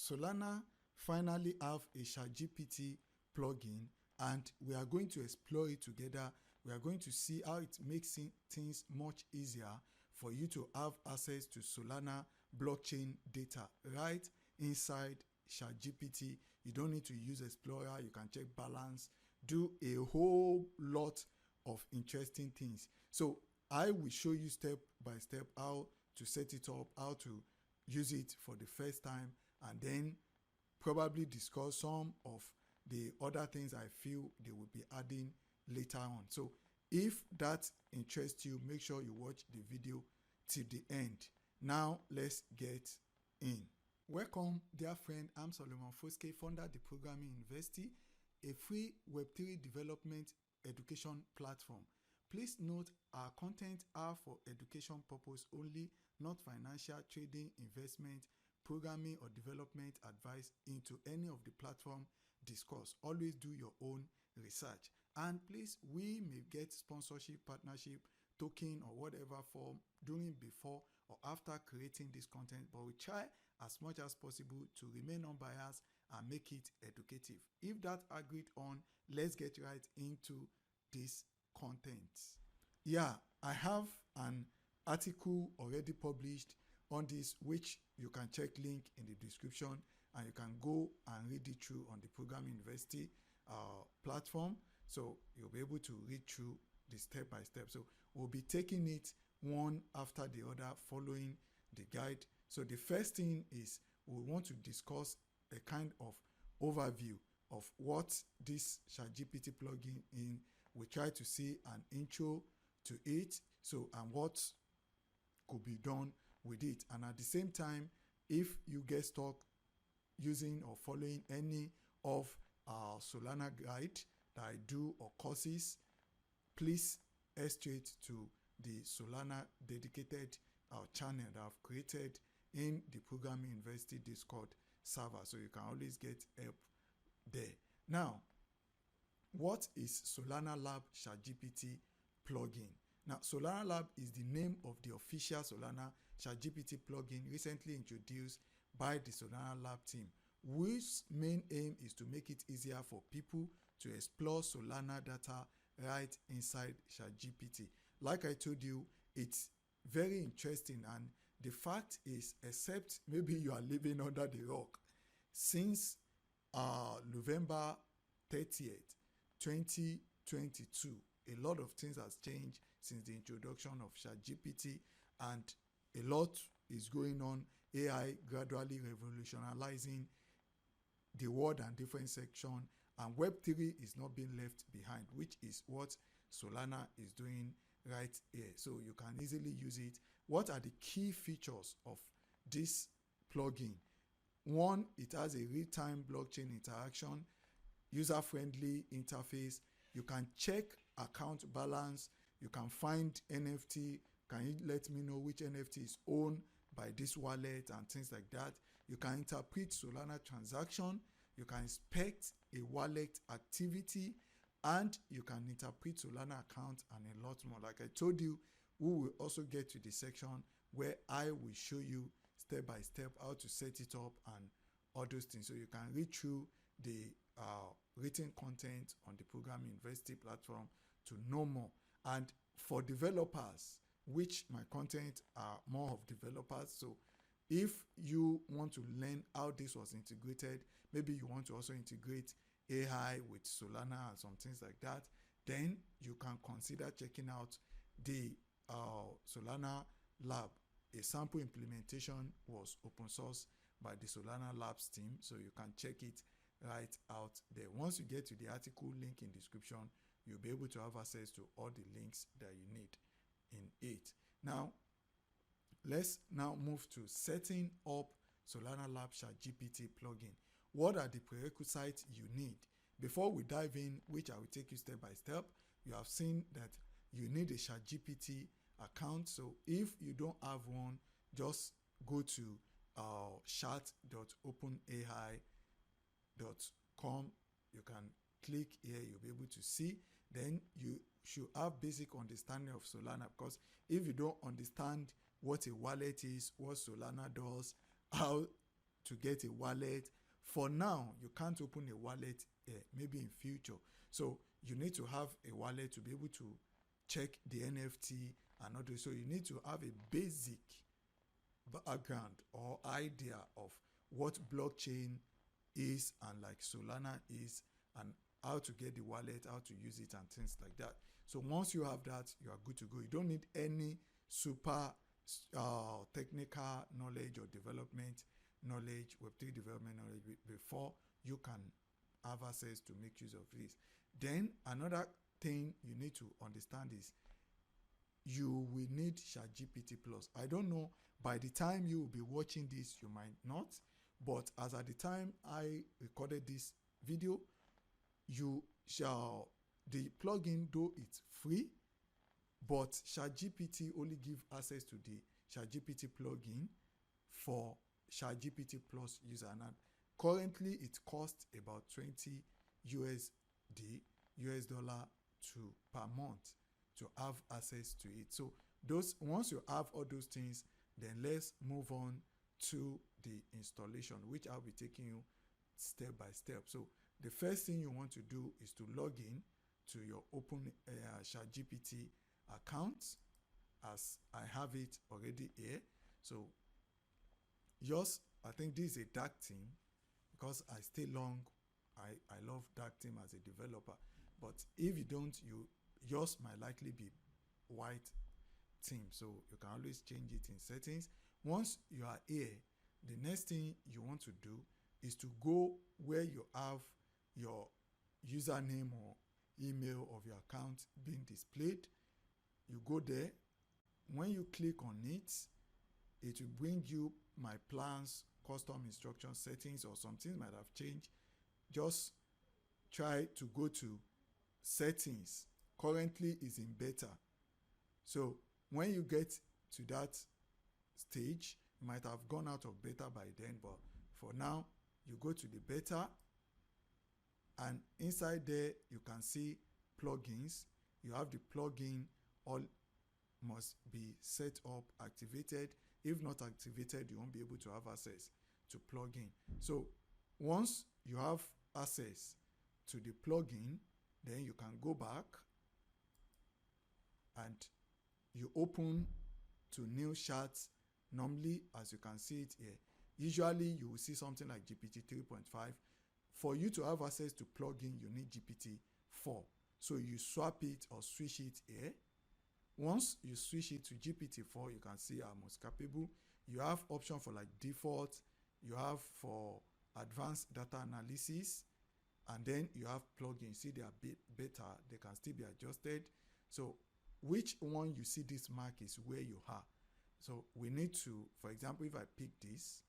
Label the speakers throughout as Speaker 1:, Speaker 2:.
Speaker 1: Solana finally have a ChatGPT plugin, and we are going to explore it together. We are going to see how it makes things much easier for you to have access to Solana blockchain data right inside ChatGPT. You don't need to use Explorer. You can check balance, do a whole lot of interesting things. So I will show you step by step how to set it up, how to use it for the first time, and then probably discuss some of the other things I feel they will be adding later on. So if that interests you, make sure you watch the video till the end. Now let's get in. Welcome, dear friend. I'm Solomon Foske, founder of dProgrammingUniversity, a free Web3 development education platform. Please note our content are for education purpose only, not financial, trading, investment, programming or development advice into any of the platform discussed. Always do your own research. And please, we may get sponsorship, partnership, token or whatever form during, before or after creating this content, but we try as much as possible to remain unbiased and make it educative. If that agreed on, let's get right into this content. Yeah, I have an article already published on this, which you can check link in the description, and you can go and read it through on the dProgrammingUniversity platform. So you'll be able to read through the step by step. So we'll be taking it one after the other, following the guide. So the first thing is we want to discuss a kind of overview of what this ChatGPT plugin in. We try to see an intro to it, so and what could be done with it. And at the same time, if you get stuck using or following any of our Solana guide that I do or courses, please head straight to the Solana dedicated channel that I've created in the dProgrammingUniversity Discord server, so you can always get help there. Now, what is Solana Lab ChatGPT plugin? Now, Solana Lab is the name of the official Solana ChatGPT plugin recently introduced by the Solana Lab team, whose main aim is to make it easier for people to explore Solana data right inside ChatGPT. Like I told you, it's very interesting, and the fact is, except maybe you are living under the rock, since November 30th, 2022, a lot of things has changed since the introduction of ChatGPT, and a lot is going on. AI gradually revolutionizing the world and different sections, and Web3 is not being left behind, which is what Solana is doing right here. So you can easily use it. What are the key features of this plugin? One, it has a real-time blockchain interaction, user-friendly interface. You can check account balance. You can find NFT. Can you let me know which NFT is owned by this wallet and things like that? You can interpret Solana transaction. You can inspect a wallet activity, and you can interpret Solana account and a lot more. Like I told you, we will also get to the section where I will show you step by step how to set it up and all those things. So you can read through the written content on the dProgrammingUniversity platform to know more. And for developers, which my content are more of developers, so if you want to learn how this was integrated, maybe you want to also integrate AI with Solana and some things like that, then you can consider checking out the Solana Lab. A sample implementation was open source by the Solana Labs team, so you can check it right out there. Once you get to the article link in description, you'll be able to have access to all the links that you need in it. Now, let's now move to setting up Solana Lab ChatGPT plugin. What are the prerequisites you need? Before we dive in, which I will take you step by step, you have seen that you need a ChatGPT account. So if you don't have one, just go to chat.openai.com. You can click here, you'll be able to see. Then you should have basic understanding of Solana, because if you don't understand what a wallet is, what Solana does, how to get a wallet. For now, you can't open a wallet maybe in future. So you need to have a wallet to be able to check the NFT and all this. So you need to have a basic background or idea of what blockchain is and like Solana is, and how to get the wallet, how to use it and things like that. So once you have that, you are good to go. You don't need any super technical knowledge or development knowledge, Web3 development knowledge before you can have access to make use of this. Then another thing you need to understand is you will need ChatGPT Plus. I don't know, by the time you will be watching this, you might not, but as at the time I recorded this video, you shall, the plugin, though it's free, but ChatGPT only give access to the ChatGPT plugin for ChatGPT Plus user. And currently it costs about 20 US dollar per month to have access to it. So those, once you have all those things, then let's move on to the installation, which I'll be taking you step by step. So the first thing you want to do is to log in to your open ChatGPT account, as I have it already here. So yours, I think this is a dark theme because I stay long. I love dark theme as a developer, but if you don't, yours might likely be white theme. So you can always change it in settings. Once you are here, the next thing you want to do is to go where you have your username or email of your account being displayed. You go there. When you click on it, it will bring you my plans, custom instruction settings, or something might have changed. Just try to go to settings. Currently is in beta. So when you get to that stage, you might have gone out of beta by then, but for now, you go to the beta, and inside there you can see plugins. You have the plugin, all must be set up, activated. If not activated, you won't be able to have access to plugin. So once you have access to the plugin, then you can go back and you open to new charts. Normally, as you can see it here, usually you will see something like GPT 3.5. For you to have access to plugin, you need GPT 4. So you swap it or switch it here. Once you switch it to GPT 4, you can see are most capable. You have option for like default, you have for advanced data analysis, and then you have plugins. See, they are better, they can still be adjusted. So which one you see this mark is where you are. So we need to, for example, if I pick this,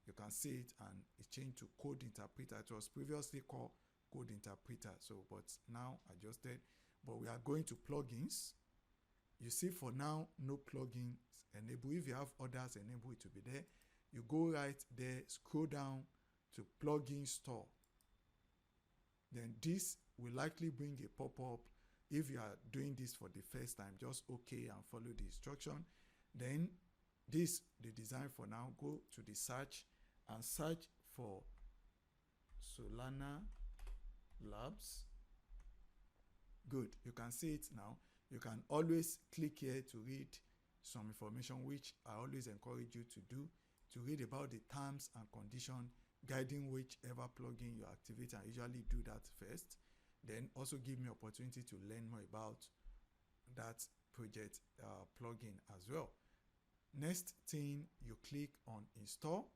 Speaker 1: you can see it and it changed to code interpreter. It was previously called code interpreter, so but now adjusted. But we are going to plugins. You see, for now, no plugins enabled. If you have others enabled, it will be there. You go right there, scroll down to plugin store. Then this will likely bring a pop-up. If you are doing this for the first time, just okay and follow the instruction. Then this, the design for now, go to the search and search for Solana Labs. Good, you can see it now. You can always click here to read some information, which I always encourage you to do, to read about the terms and conditions guiding whichever plugin you activate, and usually do that first. Then also give me opportunity to learn more about that project plugin as well. Next thing, you click on install.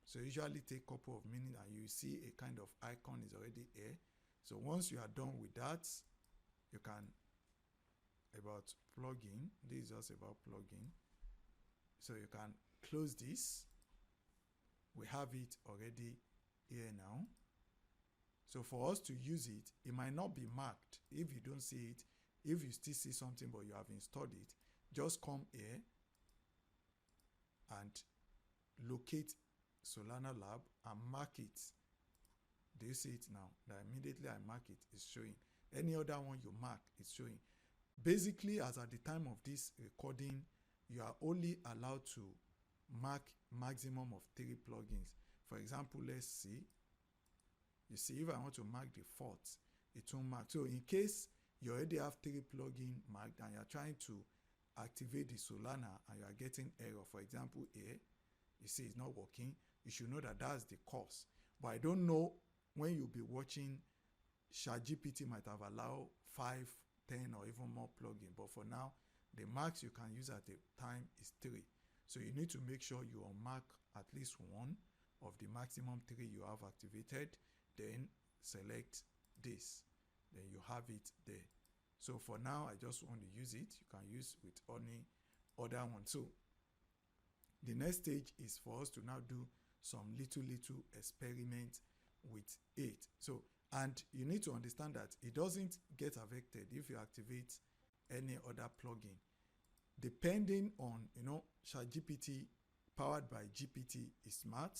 Speaker 1: So usually take a couple of minutes and you see a kind of icon is already here. So once you are done with that, you can, about plugin, this is just about plugin. So you can close this. We have it already here now. So for us to use it, it might not be marked. If you don't see it, if you still see something but you have installed it, just come here and locate Solana Lab and mark it. Do you see it now? That immediately I mark it, it's showing. Any other one you mark, it's showing. Basically, as at the time of this recording, you are only allowed to mark maximum of 3 plugins. For example, let's see. You see, if I want to mark the fourth, it won't mark. So in case you already have 3 plugins marked and you're trying to activate the Solana and you are getting error, for example, here, you see it's not working, you should know that that's the cause. But I don't know, when you'll be watching, ChatGPT might have allowed 5, 10, or even more plugins. But for now, the max you can use at a time is 3. So you need to make sure you unmark at least one of the maximum 3 you have activated. Then select this. Then you have it there. So for now, I just want to use it. You can use with any other one. So the next stage is for us to now do some little experiment with it. So, and you need to understand that it doesn't get affected if you activate any other plugin. Depending on, ChatGPT powered by GPT is smart.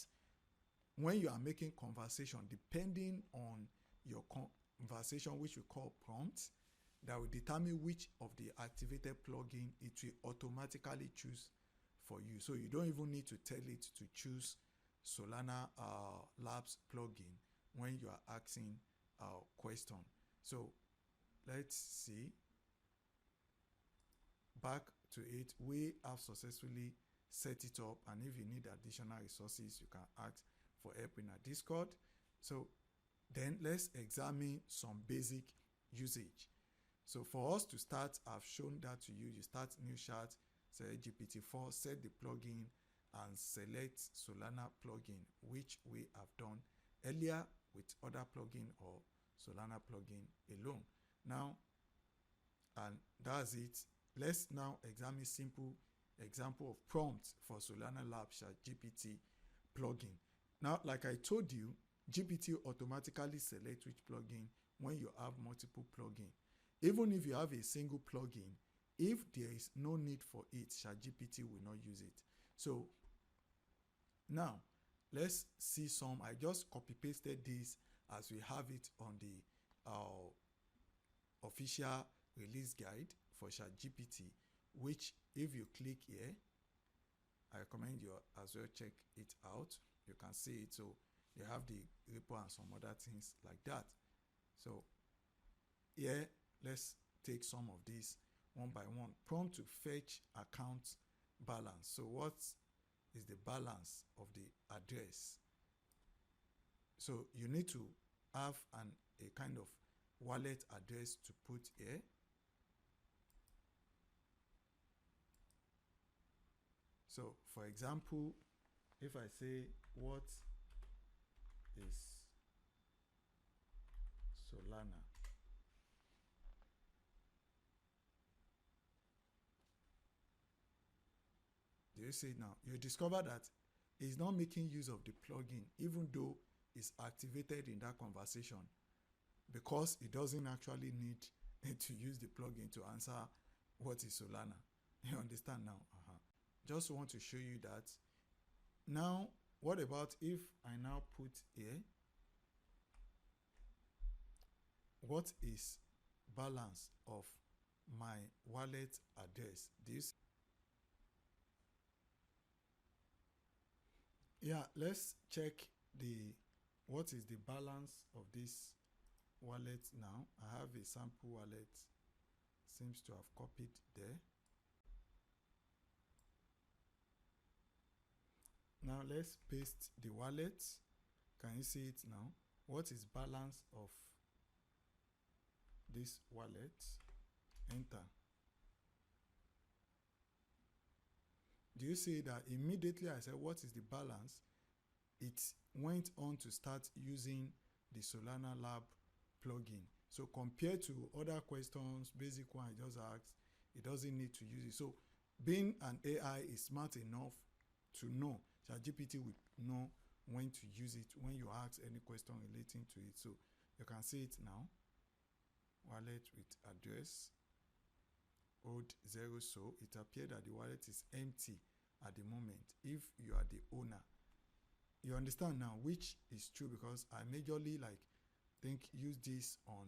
Speaker 1: When you are making conversation, depending on your conversation, which we call prompts, that will determine which of the activated plugin it will automatically choose for you. So you don't even need to tell it to choose Solana Labs plugin when you are asking a question. So let's see. Back to it, we have successfully set it up, and if you need additional resources, you can ask for help in our Discord. So then let's examine some basic usage. So for us to start, I've shown that to you. You start new chat, select GPT-4, set the plugin, and select Solana plugin, which we have done earlier with other plugin or Solana plugin alone. Now, and that's it. Let's now examine simple example of prompts for Solana Lab ChatGPT plugin. Now, like I told you, GPT automatically selects which plugin when you have multiple plugins. Even if you have a single plugin, if there is no need for it, ChatGPT will not use it. So now let's see some. I just copy pasted this as we have it on the official release guide for ChatGPT, which if you click here, I recommend you as well check it out. You can see it. So they have the repo and some other things like that. So here, let's take some of these one by one. Prompt to fetch account balance. So what is the balance of the address? So you need to have a kind of wallet address to put here. So for example, if I say, what is Solana? Do you see it now? You discover that it's not making use of the plugin, even though it's activated in that conversation, because it doesn't actually need to use the plugin to answer what is Solana. You understand now? Just want to show you that. Now, what about if I now put here, what is balance of my wallet address? This. Yeah, let's check what is the balance of this wallet now. I have a sample wallet, seems to have copied there. Now let's paste the wallet. Can you see it now? What is balance of this wallet? Enter. Do you see that immediately I said, what is the balance? It went on to start using the Solana Lab plugin. So compared to other questions, basic one I just asked, it doesn't need to use it. So being an AI is smart enough to know, ChatGPT will know when to use it when you ask any question relating to it. So you can see it now. Wallet with address. Old 0, so it appeared that the wallet is empty at the moment if you are the owner. You understand now, which is true, because I majorly use this on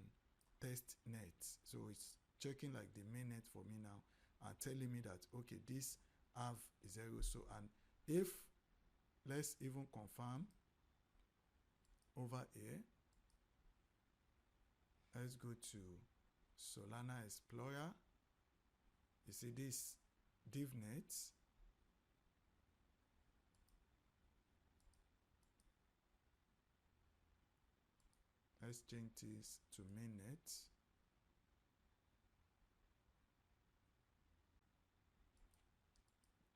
Speaker 1: test net. So it's checking the mainnet for me now and telling me that, okay, this have 0, so, and if, let's even confirm over here. Let's go to Solana Explorer. You see this DivNet. Let's change this to mainnet.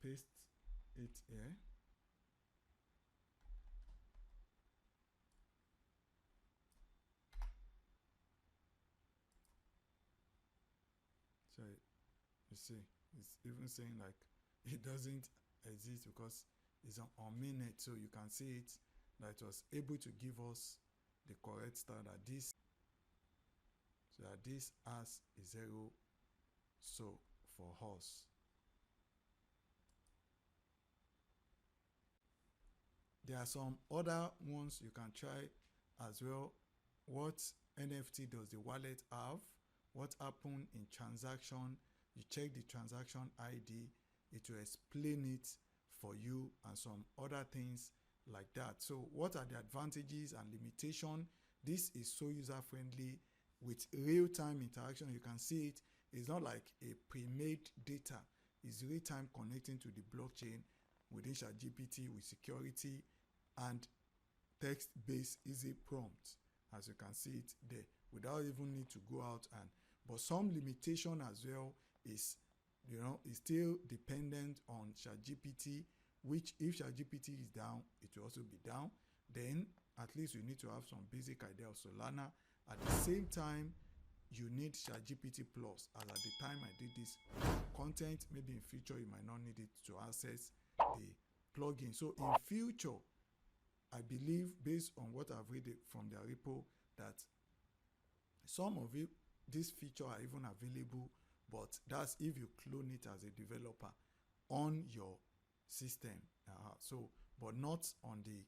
Speaker 1: Paste it here. So you see, it's even saying like it doesn't exist because it's on mainnet, so you can see it that it was able to give us the correct star that this, so that this has a 0 so for us. There are some other ones you can try as well. What NFT does the wallet have? What happened in transaction? You check the transaction ID, it will explain it for you, and some other things like that. So what are the advantages and limitations? This is so user friendly with real-time interaction. You can see it. It's not like a pre-made data. It's real-time connecting to the blockchain within ChatGPT with security and text-based easy prompts, as you can see it there, without even need to go out. And but some limitation as well is, is still dependent on ChatGPT, which if ChatGPT is down, it will also be down. Then at least you need to have some basic idea of Solana. At the same time, you need ChatGPT Plus, as at the time I did this content, maybe in future you might not need it to access the plugin. So in future, I believe, based on what I've read from their repo, that some of it, this feature are even available, but that's if you clone it as a developer on your system. So, but not on the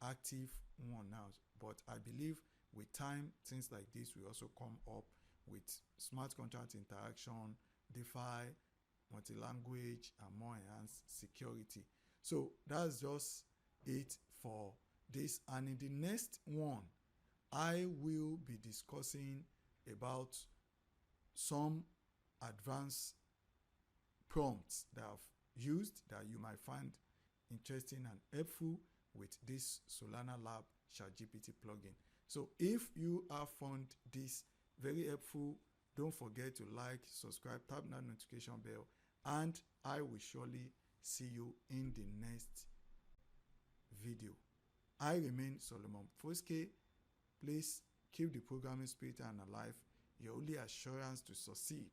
Speaker 1: active one now. But I believe with time, things like this will also come up with smart contract interaction, DeFi, multi-language, and more enhanced security. So that's just it for this. And in the next one, I will be discussing about some advanced prompts that I've used that you might find interesting and helpful with this Solana Lab ChatGPT plugin. So if you have found this very helpful, don't forget to like, subscribe, tap that notification bell, and I will surely see you in the next video. I remain Solomon Foske. Please keep the programming spirit and alive, your only assurance to succeed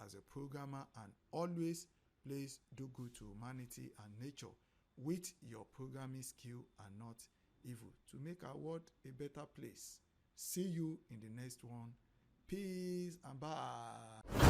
Speaker 1: as a programmer, and always please do good to humanity and nature with your programming skill and not evil, to make our world a better place. See you in the next one. Peace and bye.